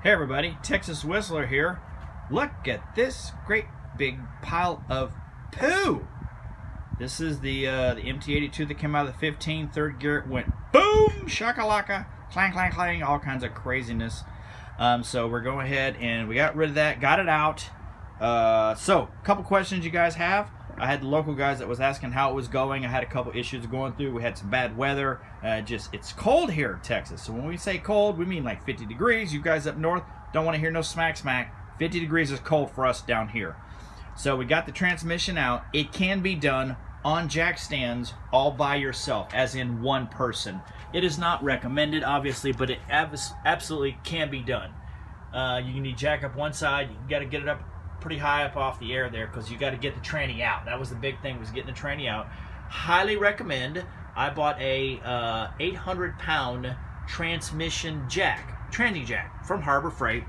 Hey everybody, Texas Whistler here. Look at this great big pile of poo. This is the MT82 that came out of the 15, third gear. It went boom, shakalaka, clang, clang, clang, all kinds of craziness. So we're going ahead and we got rid of that, got it out. So a couple questions you guys have. I had the local guys that was asking how it was going. I had a couple issues going through. We had some bad weather. It's cold here in Texas. So when we say cold, we mean like 50 degrees. You guys up north don't want to hear no smack smack. 50 degrees is cold for us down here. So we got the transmission out. It can be done on jack stands all by yourself, as in one person. It is not recommended, obviously, but it absolutely can be done. You need jack up one side. You got to get it up pretty high up off the air there because you got to get the tranny out. That was the big thing, was getting the tranny out. Highly recommend. I bought a 800-pound transmission jack, tranny jack from Harbor Freight.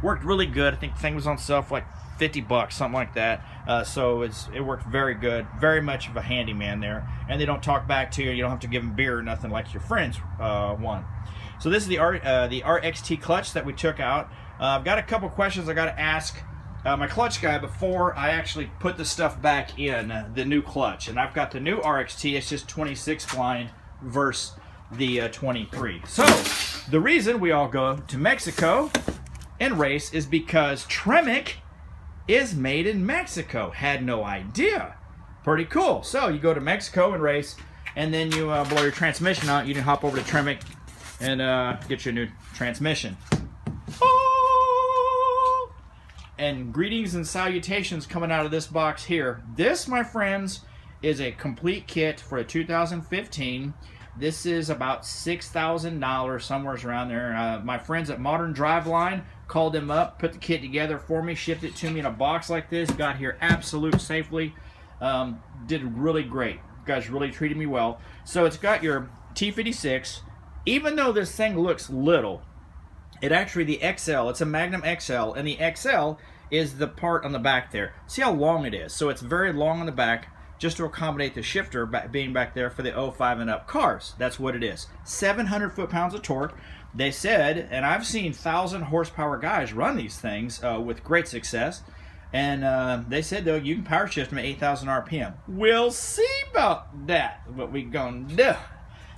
Worked really good. I think the thing was on sale for like $50, something like that. So it worked very good. Very much of a handyman there. And they don't talk back to you. You don't have to give them beer or nothing like your friends want. So this is the RXT clutch that we took out. I've got a couple questions I got to ask my clutch guy before I actually put the stuff back in the new clutch. And I've got the new RXT. It's just 26 line versus the 23. So the reason we all go to Mexico and race is because Tremec is made in Mexico. Had no idea. Pretty cool. So you go to Mexico and race, and then you blow your transmission out. You can hop over to Tremec and get your new transmission. And greetings and salutations coming out of this box here. This, my friends, is a complete kit for a 2015. This is about $6,000, somewhere around there. My friends at Modern Driveline called them up, put the kit together for me, shipped it to me in a box like this, got here absolute safely. Did really great. You guys really treated me well. So it's got your T56. Even though this thing looks little, it actually, the XL, it's a Magnum XL, and the XL is the part on the back there. See how long it is? So it's very long on the back, just to accommodate the shifter being back there for the 05 and up cars. That's what it is. 700 foot-pounds of torque. They said, and I've seen 1,000 horsepower guys run these things with great success, and they said, though, you can power shift them at 8,000 RPM. We'll see about that, what we gonna do.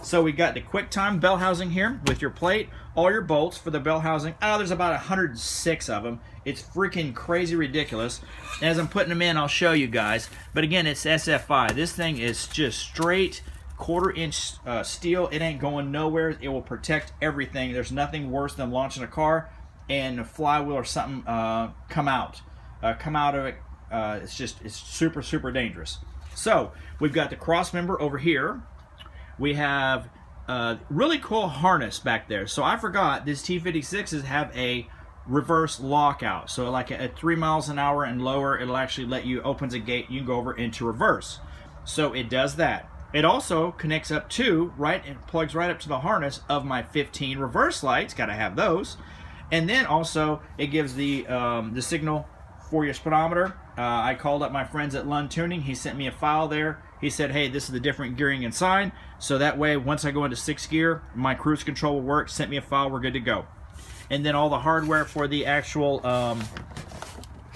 So we got the QuickTime bell housing here with your plate, all your bolts for the bell housing. There's about 106 of them. It's freaking crazy ridiculous. And as I'm putting them in, I'll show you guys. But again, it's SFI. This thing is just straight quarter-inch steel. It ain't going nowhere. It will protect everything. There's nothing worse than launching a car and a flywheel or something come out of it. It's super, super dangerous. So we've got the cross member over here. We have a really cool harness back there. So I forgot, these T56s have a reverse lockout. So like at 3 miles an hour and lower, it'll actually let you, opens a gate, you can go over into reverse. So it does that. It also connects up to, it plugs right up to the harness of my 15 reverse lights. Got to have those. And then also it gives the signal for your speedometer. I called up my friends at Lund Tuning. He sent me a file there. He said, hey, this is the different gearing and sign. So that way, once I go into 6th gear, my cruise control will work. Sent me a file. We're good to go. And then all the hardware for the actual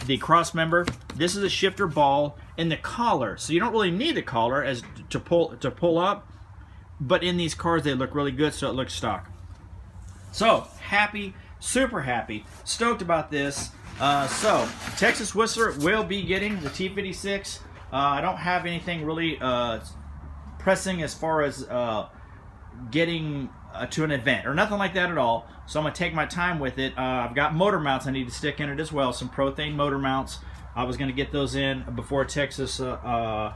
the cross member. This is a shifter ball and the collar. So you don't really need the collar as to pull up. But in these cars, they look really good, so it looks stock. So happy, super happy, stoked about this. So Texas Whistler will be getting the T56. I don't have anything really pressing as far as getting to an event or nothing like that at all. So I'm going to take my time with it. I've got motor mounts I need to stick in it as well, some Prothane motor mounts. I was going to get those in before Texas, before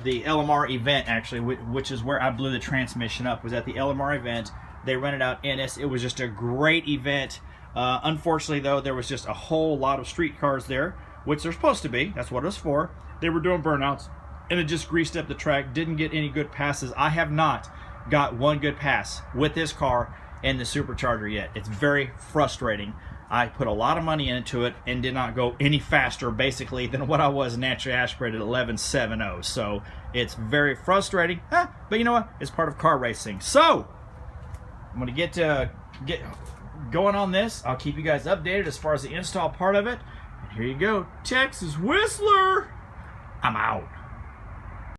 the LMR event actually, which is where I blew the transmission up, was at the LMR event. They rented out Ennis. It was just a great event. Unfortunately, though, there was just a whole lot of street cars there, which they're supposed to be. That's what it was for. They were doing burnouts, and it just greased up the track. Didn't get any good passes. I have not got one good pass with this car and the supercharger yet. It's very frustrating. I put a lot of money into it and did not go any faster, basically, than what I was naturally aspirated at 11.70. So it's very frustrating. But you know what? It's part of car racing. So I'm going to going on this. I'll keep you guys updated as far as the install part of it. And here you go, Texas Whistler. I'm out.